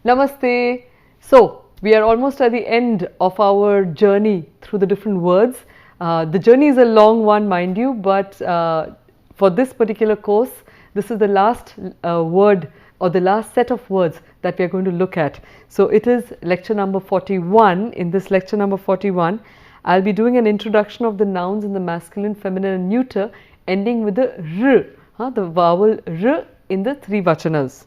Namaste. So, we are almost at the end of our journey through the different words. The journey is a long one, mind you, but for this particular course, this is the last word or the last set of words that we are going to look at. So, it is lecture number 41. In this lecture number 41, I'll be doing an introduction of the nouns in the masculine, feminine and neuter ending with the r, the vowel r in the three vachanas.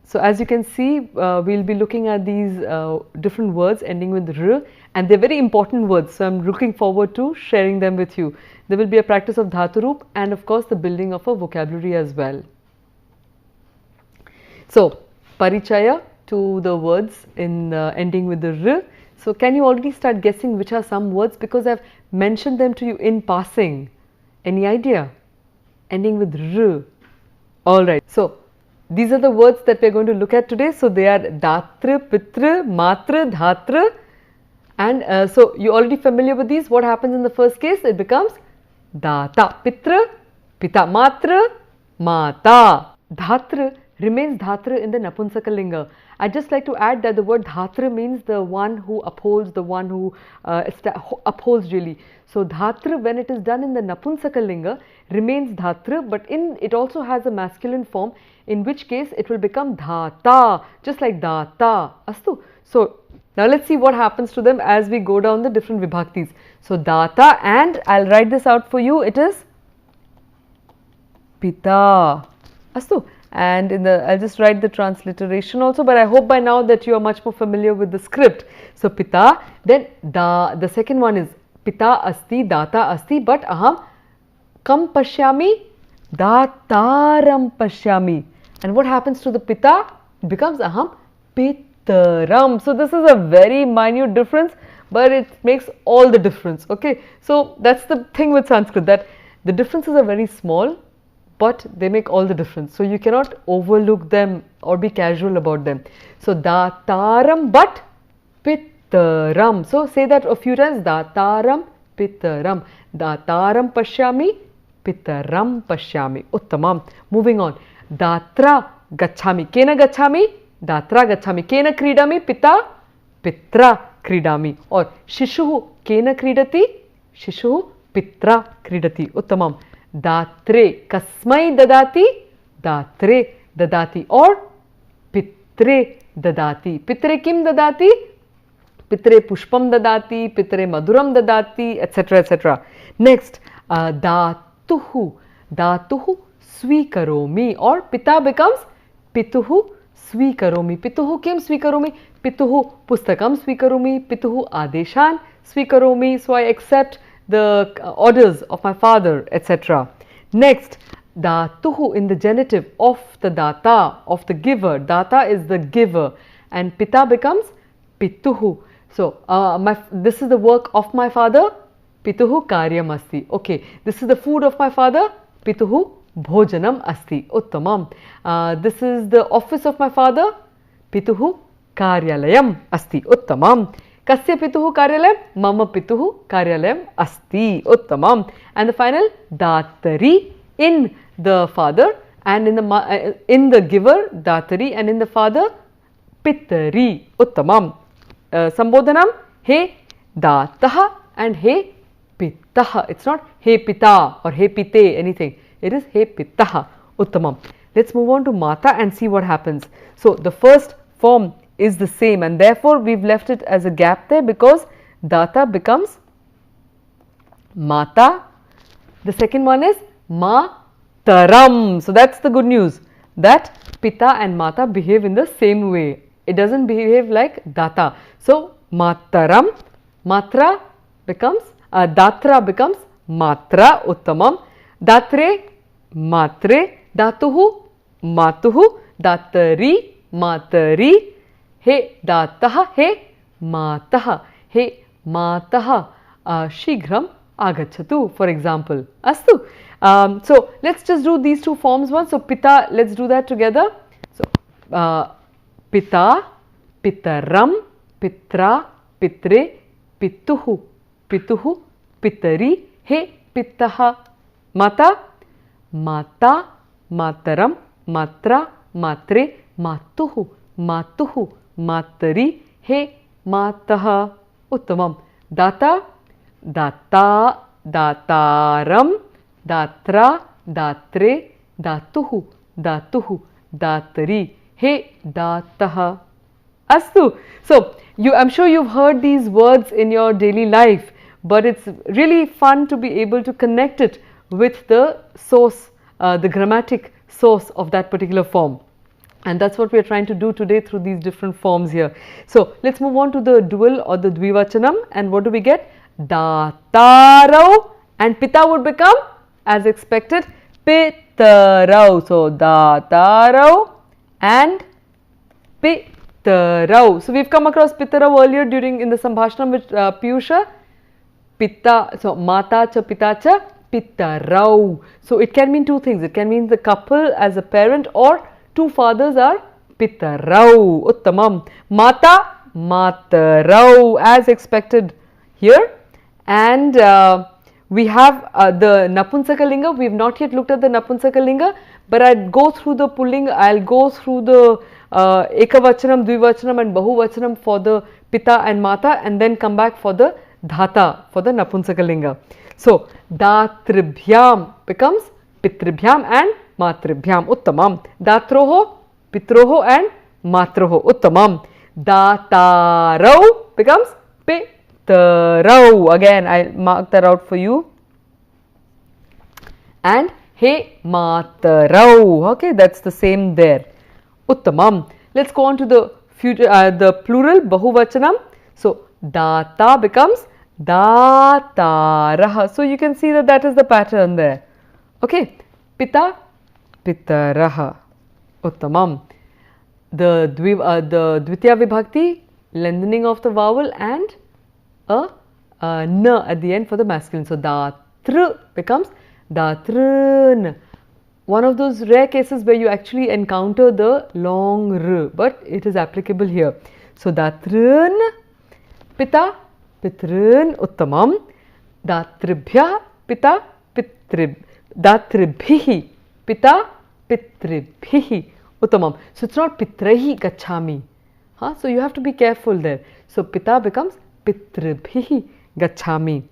So, as you can see, we'll be looking at these different words ending with r, and they're very important words. So, I'm looking forward to sharing them with you. There will be a practice of dhaturup and of course the building of a vocabulary as well. So, parichaya to the words in ending with the r. So, can you already start guessing which are some words, because I've mentioned them to you in passing? Any idea? Ending with r. Alright. So, these are the words that we are going to look at today. So, they are datra, pitra, matra, dhatra, and so you already familiar with these. What happens in the first case? It becomes data, pitra, pita, matra, mata. Dhatra remains dhatra in the Napunsakalinga. I'd just like to add that the word dhatra means the one who upholds, the one who upholds really. So, dhatra, when it is done in the Napunsakalinga, remains dhatra, but it also has a masculine form, in which case it will become dhata, just like data. Astu. So, now let's see what happens to them as we go down the different vibhaktis. So, data, and I'll write this out for you, it is pita. Astu. And in the, I'll just write the transliteration also, but I hope by now that you are much more familiar with the script. So, pita, then the second one is pita asti, data asti, but aham kam pashyami, dataram pashyami. And what happens to the pita? It becomes aham pitaram. So, this is a very minute difference, but it makes all the difference. Okay. So, that's the thing with Sanskrit, that the differences are very small, but they make all the difference. So, you cannot overlook them or be casual about them. So, dataram but pitaram. So, say that a few times, dataram pitaram. Dataram pashyami, pitaram pashyami. Uttamam. Moving on. Datra gachami. Kena gachami? Datra gachami. Kena kridami? Pita? Pitra kridami. Or shishuhu kena kridati? Shishuhu pitra kridati. Uttamam. Datre kasmai dadati? Datre dadati. Or pitre dadati. Pitre kim dadati? Pitre pushpam dadati, pitre maduram dadati, etc. etc. Next, datuhu. Datuhu swikaromi, or pita becomes pituhu swikaromi. Pituhu kim swikaromi? Pituhu pustakam swikaromi, pituhu adeshan swikaromi. So, I accept the orders of my father, etc. Next, datuhu in the genitive of the data, of the giver. Data is the giver, and pita becomes pituhu. So, this is the work of my father, pituhu karyam asti. Okay, this is the food of my father, pituhu bhojanam asti. Uttamam. This is the office of my father, pituhu karyalayam asti. Uttamam. Kasya pituhu karyalayam? Mama pituhu karyalayam asti. Uttamam. And the final, datari in the father, and in the giver, datari, and in the father, pitari. Uttamam. Sambodhanam, he dataha and he pitaha. It's not he pita or he pite anything. It is he pitaha. Uttamam. Let's move on to mata and see what happens. So, the first form is the same, and therefore, we've left it as a gap there, because data becomes mata. The second one is mataram. So, that's the good news, that pita and mata behave in the same way. It doesn't behave like data. So, mataram, matra becomes, datra becomes matra. Uttamam. Datre, matre, datuhu, matuhu, datari, matari, he dataha, he mataha, he mataha, shighram agachatu, for example. Astu. So, let's just do these two forms once. So, pita, let's do that together. So, pita, pitaram, pitra, pitre, pituhu, pituhu, pitari, he pitaha. Mata, mata, mataram, matra, matre, Matuhu, Matuhu, Matari, He Mataha. Uttamam. Data, Data, Dataram, Datra, Datre, Datuhu, Datuhu, Datari, He Dataha. Astu. So, I'm sure you've heard these words in your daily life, but it's really fun to be able to connect it with the source, the grammatic source of that particular form. And that's what we are trying to do today through these different forms here. So, let's move on to the dual or the dvivachanam, and what do we get? Datarau, and Pita would become, as expected, Pitarau. So, Datarau and Pitarau. So, we've come across Pitarau earlier in the Sambhashanam with Piyusha. Pitta, so Mata cha Pita cha Pitarau. So, it can mean two things. It can mean the couple as a parent, or two fathers are Pitarau. Uttamam. Mata, Matarau, as expected here. And we have the Napunsakalinga. We have not yet looked at the Napunsakalinga, but I'll go through the pulling, I'll go through the Ekavachanam, Dvivachanam and Bahuvachanam for the Pita and Mata, and then come back for the Dhata, for the Napunsakalinga. So, Datribhyam becomes Pitribhyam and Matribhyam. Uttamam. Datroho, Pitroho and Matroho. Uttamam. Datarau becomes Pitarau. Again, I'll mark that out for you. And He Matarau. Okay, that's the same there. Uttamam. Let's go on to the future, the plural Bahuvachanam. So, Data becomes Dataraha. So, you can see that that is the pattern there. Okay. Pita, Pitaraha. Uttamam. The Dvitiya Vibhakti, lengthening of the vowel and a n at the end for the masculine. So, Datr becomes Datrun. One of those rare cases where you actually encounter the long r, but it is applicable here. So, Datrun, Pita, Pitrun, Uttamam. Datribhya, Pita, Pitrib. Datribhihi, Pita, Pitribhihi, Uttamam. So, it's not Pitrahi Gachami. So, you have to be careful there. So, Pita becomes Pitribhihi Gachami.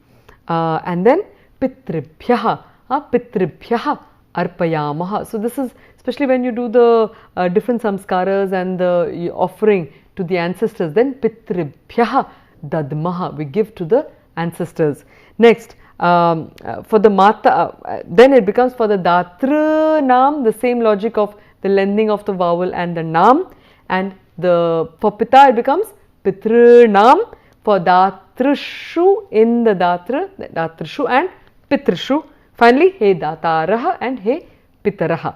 And then Pitribhyaha, Pitribhyaha Arpayamaha. So, this is especially when you do the different samskaras and the offering to the ancestors, then Pitribhyaha Dadmaha, we give to the ancestors. Next, for the Mata, then it becomes for the Datra Nam, the same logic of the lengthening of the vowel and the Nam, and for Pita it becomes Pitru Nam, for Datrishu in the Datrishu and Pitrishu. Finally, He Dataraha and He Pitaraha.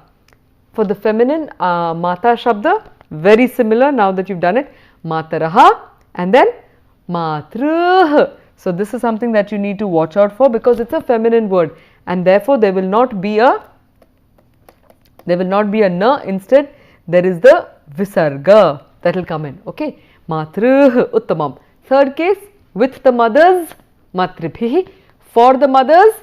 For the feminine Mata Shabda, very similar now that you've done it, Mataraha and then Matruh. So, this is something that you need to watch out for because it's a feminine word, and therefore, there will not be a na, instead there is the visarga that will come in. Okay, Matruh, Uttamam. Third case, with the mothers, Matribhihi. For the mothers,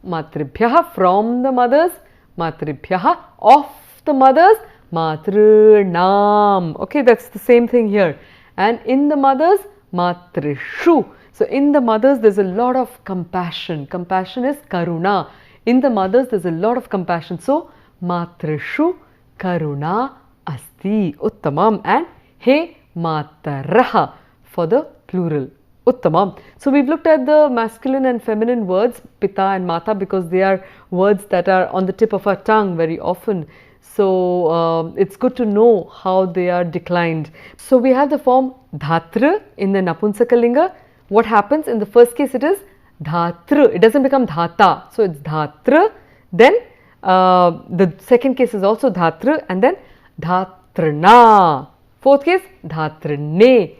Matribhyaha. From the mothers, Matribhyaha. Of the mothers, Matrunam. Okay, that's the same thing here. And in the mothers, Matrishu. So, in the mothers there is a lot of compassion. Compassion is karuna. In the mothers there is a lot of compassion. So, Matrishu karuna asti. Uttamam. And He Mataraha for the plural. Uttamam. So, we have looked at the masculine and feminine words Pita and Mata because they are words that are on the tip of our tongue very often. So, it's good to know how they are declined. So, we have the form Dhatra in the Napunsakalinga. What happens in the first case? It is Dhatra. It doesn't become Dhata. So, it's Dhatra. Then the second case is also Dhatra, and then Dhatrana. Fourth case Dhatrane,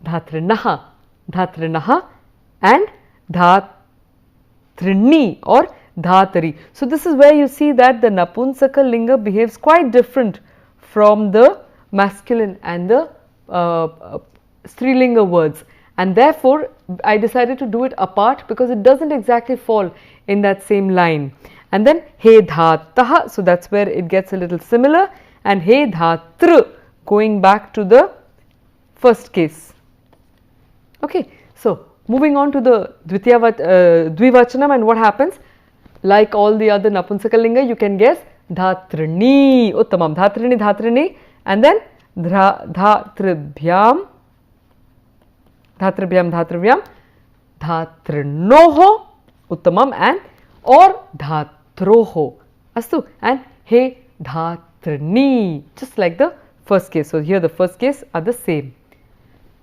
Dhatranaha, Dhatranaha and Dhatrini or Dhatari. So, this is where you see that the Napunsaka behaves quite different from the masculine and the Strilinga words, and therefore, I decided to do it apart because it does not exactly fall in that same line. And then He Dhataha, so that is where it gets a little similar, and He Dhatru going back to the first case. Okay, so moving on to the Dvivachanam, and what happens? Like all the other Napunsakalinga, you can guess Dhatrini, Uttamam, Dhatrini, Dhatrini, and then Dhatribhyam, Dhatribhyam, Dhatribhyam, Dhatrinoho, Uttamam, and or Dhatroho, Astu, and He Dhatrini, just like the first case. So here the first case are the same.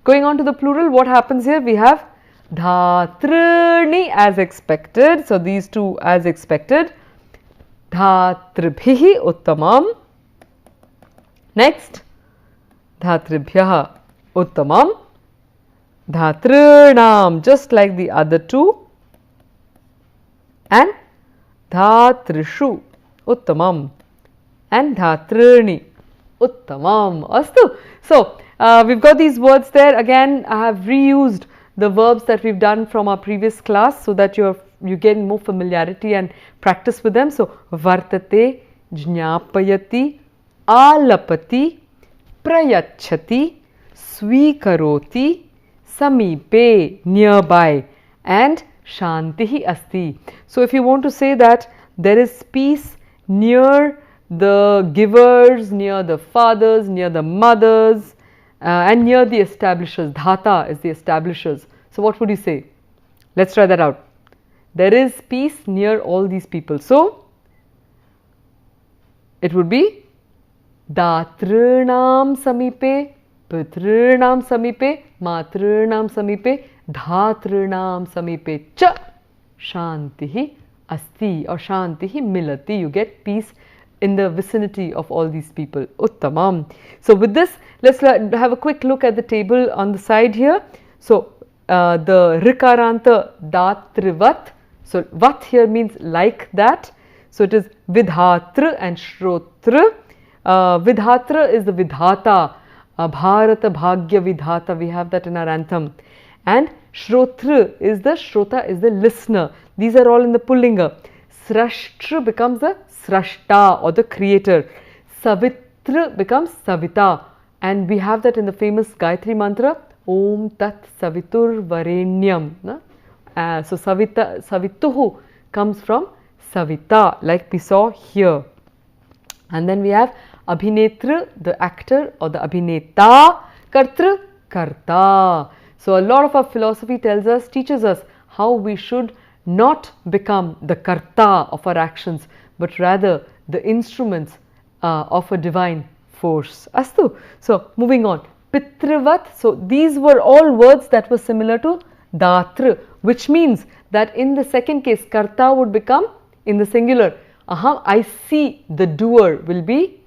Going on to the plural, what happens here? We have Dhatrini as expected. So these two as expected. Dhatribhihi Uttamam. Next, Dhatribhyaha Uttamam. Dhatrinam, just like the other two. And Dhatrishu Uttamam. And Dhatrini Uttamam. Astu. So we've got these words there. Again, I have reused the verbs that we've done from our previous class so that you gain more familiarity and practice with them. So vartate, jnapayati, alapati, prayachati, swikaroti, samipe, nearby, and shantihi asti. So if you want to say that there is peace near the givers, near the fathers, near the mothers, and near the establishers. Dhata is the establishers. So what would you say? Let's try that out. There is peace near all these people. So it would be Datrinam samipe, Pitrinam samipe, Matrinam samipe, Dhatrinam samipe cha shantihi asti or shantihi milati. You get peace in the vicinity of all these people. Uttamam. So with this, let's have a quick look at the table on the side here. So the Rikaranta Datrivat. So vat here means like that. So it is Vidhatra and Shrotra. Vidhatra is the Vidhata. Bharata Bhagya Vidhata. We have that in our anthem. And Shrotra is the Shrota is the listener. These are all in the Pullinga. Srashtra becomes the Srashta or the creator. Savitra becomes Savita, and we have that in the famous Gayatri mantra, Om Tat Savitur Varenyam. So Savituhu comes from Savita, like we saw here. And then we have Abhinetra, the actor, or the Abhineta, Kartra, Karta. So a lot of our philosophy teaches us how we should not become the Karta of our actions, but rather the instruments of a divine force. Astu. So moving on. Pitravat. So these were all words that were similar to Datra, which means that in the second case, Karta would become in the singular. Aham, I see, the doer will be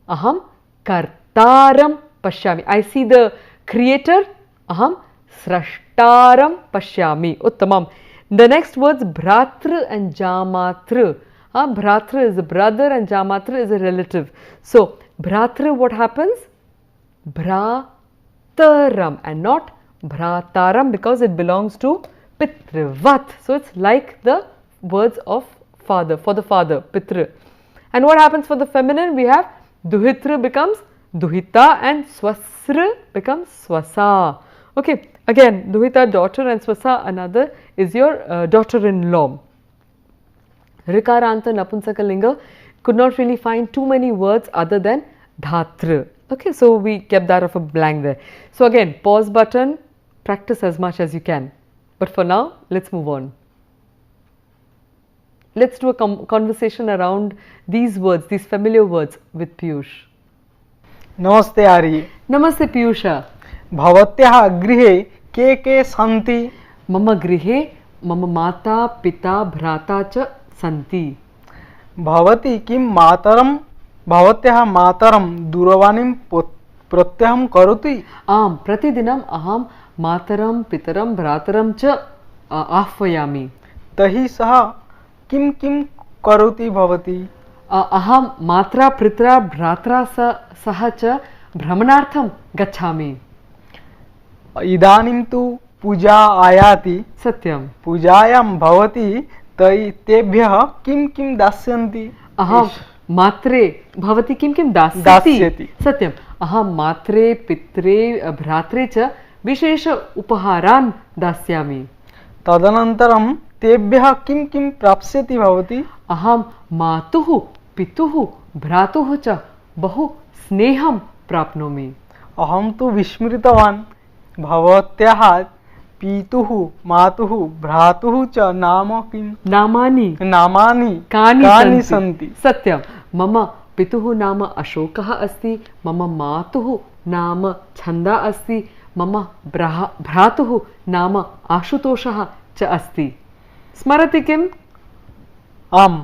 Aham Kartaram Pashyami. I see the creator. Aham Srashtaram Pashyami. Uttamam. The next words Bhratra and Jamatra. Bhratra is a brother and Jamatra is a relative. So Bhratra, what happens? Bhrataram and not Bhrataram, because it belongs to Pitravat. So it's like the words of father, for the father, Pitra. And what happens for the feminine? We have Duhitra becomes Duhita and Swasra becomes Swasa. Okay, again Duhita daughter and Swasa another is your daughter-in-law. Rikaranta Napunsakalinga could not really find too many words other than Dhatra. Okay, so we kept that of a blank there. So again, pause button, practice as much as you can. But for now, let's move on. Let's do a conversation around these words, these familiar words with Piyush. Namaste Ari. Namaste Piyusha. Bhavatyaha grihe ke santi? Mama grihe mama mata pita bhrata cha santi. Bhavati kim mataram bhavatyaha mataram duravanim pratyaham karoti? Pratidinam aham mataram pitaram bhrataram cha ahvayami. Tahi saha kim karoti bhavati? Aham matra pritra bhratra saha cha भ्रमणार्थम गच्छामि. इदानीं तु पूजा आयाति. सत्यं. पूजायां भवति तेभ्यः किं दास्यन्ति? अहं मात्रे भवती किं दास्यति. सत्यं. अहं मात्रे पित्रे भ्रात्रे च विशेष उपहारान् दास्यामि. तदनन्तरं तेभ्यः किं किं प्राप्स्यति भवती? अहं मातुः पितुः भ्रातुः च बहु स्नेहं प्राप्नोमि. अहं तु विस्मृतवान्, भवत्याः पितुः मातुः भ्रातुः च नाम किं? नामानि कानि सन्ति? सत्यं, मम पितुः नाम अशोकः अस्ति, मम मातुः नाम छन्दा अस्ति, मम भ्रातुः नाम आशुतोषः च अस्ति. स्मरति किम्? आम्,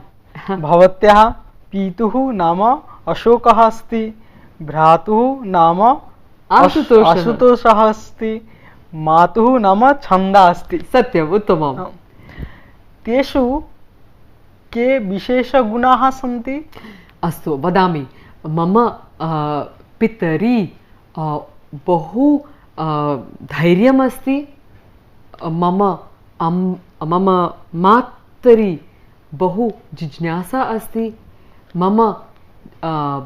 भवत्याः पितुः नाम अशोकः अस्ति, भ्रातुः नाम आशुतोषः अस्ति, मातुः नाम छन्दा अस्ति. सत्यम्, उत्तमम्. तेषु के विशेषगुणाः सन्ति? अस्तु, वदामि. मम पितरि बहु धैर्यमस्ति, मम मातरि बहु जिज्ञासा अस्ति, मम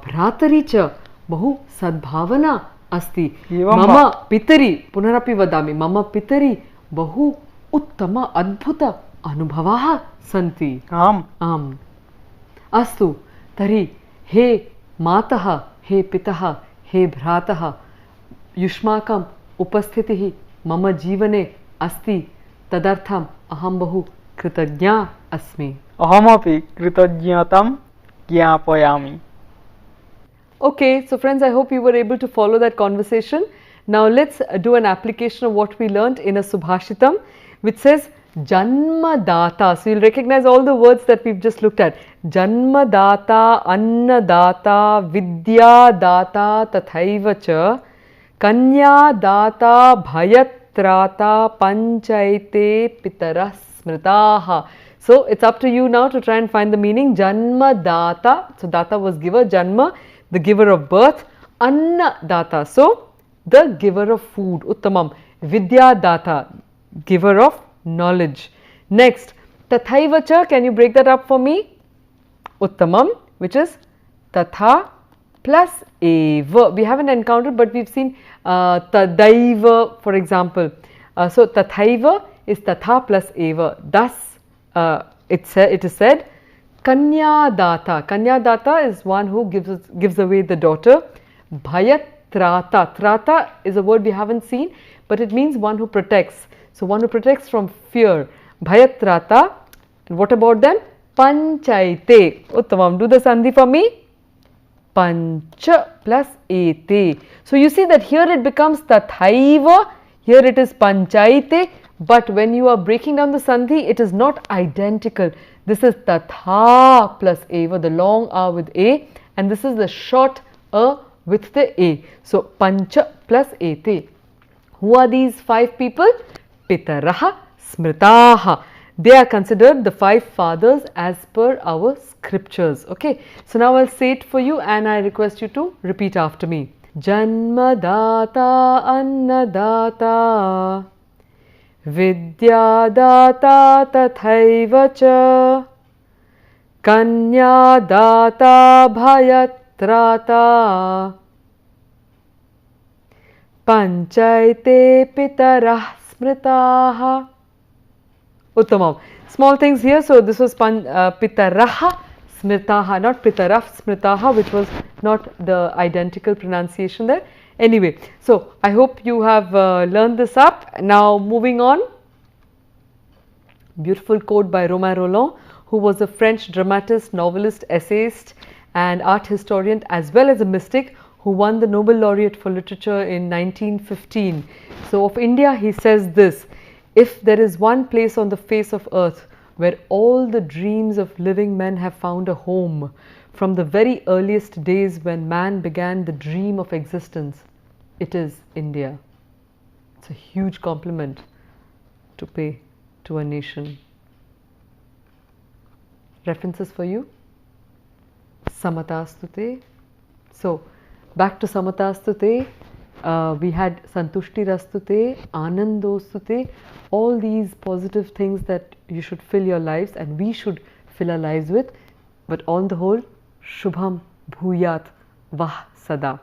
भ्रातरि च बहु सद्भावना अस्ति, मम पितरि, पुनरपि वदामि, मम पितरि बहु उत्तम अद्भुत अनुभवाः सन्ति. आम् आम्. अस्तु, तर्हि हे मातः, हे पितः, हे भ्रातः, युष्माकम् उपस्थितिः मम जीवने अस्ति, तदर्थम् अहं बहु कृतज्ञा अस्मि. अहमपि कृतज्ञतां ज्ञापयामि. Okay, so friends, I hope you were able to follow that conversation. Now let's do an application of what we learnt in a Subhashitam, which says Janmadata. So you'll recognize all the words that we've just looked at. Janmadata, Annadata, Vidyadata, Tathaiva cha, Kanyadata, Bhayatrata, Panchaite, Pitara, Smritaha. So it's up to you now to try and find the meaning. Janmadata, so data was giver, Janma, the giver of birth, Annadata, so the giver of food, Uttamam, Vidyadata, giver of knowledge. Next, Tathaivacha, can you break that up for me? Uttamam, which is Tatha plus Eva. We haven't encountered, but we've seen Tadaiva, for example. So Tathaiva is Tatha plus Eva. Thus, it is said, Kanyadata. Kanyadata is one who gives away the daughter. Bhayatrata. Trata is a word we haven't seen, but it means one who protects. So one who protects from fear. Bhayatrata. And what about them? Panchaite. Uttamam. Do the sandhi for me. Pancha plus ete. So you see that here it becomes Tathaiva. Here it is Panchaite. But when you are breaking down the sandhi, it is not identical. This is Tatha plus Eva, the long A with A, and this is the short A with the A. So Pancha plus Ete. Who are these five people? Pitaraha Smritaha. They are considered the five fathers as per our scriptures. Okay. So now I'll say it for you and I request you to repeat after me. Janmadata Annadata Vidyadata Tathaiva cha Kanyadata Bhayatrata Panchaite Pitarah Smritaha. Uttamam. Small things here. So this was Pitaraha Smritaha, not Pitarah Smritaha, which was not the identical pronunciation there. Anyway, so I hope you have learned this up. Now moving on. Beautiful quote by Romain Rolland, who was a French dramatist, novelist, essayist and art historian as well as a mystic who won the Nobel Laureate for Literature in 1915. So of India he says this: if there is one place on the face of earth where all the dreams of living men have found a home from the very earliest days when man began the dream of existence, it is India. It's a huge compliment to pay to a nation. References for you. Samatastute. So back to Samatastute. We had Santushti Rastute, Anandostute, all these positive things that you should fill your lives and we should fill our lives with. But on the whole, Shubham Bhuyat Vah Sada.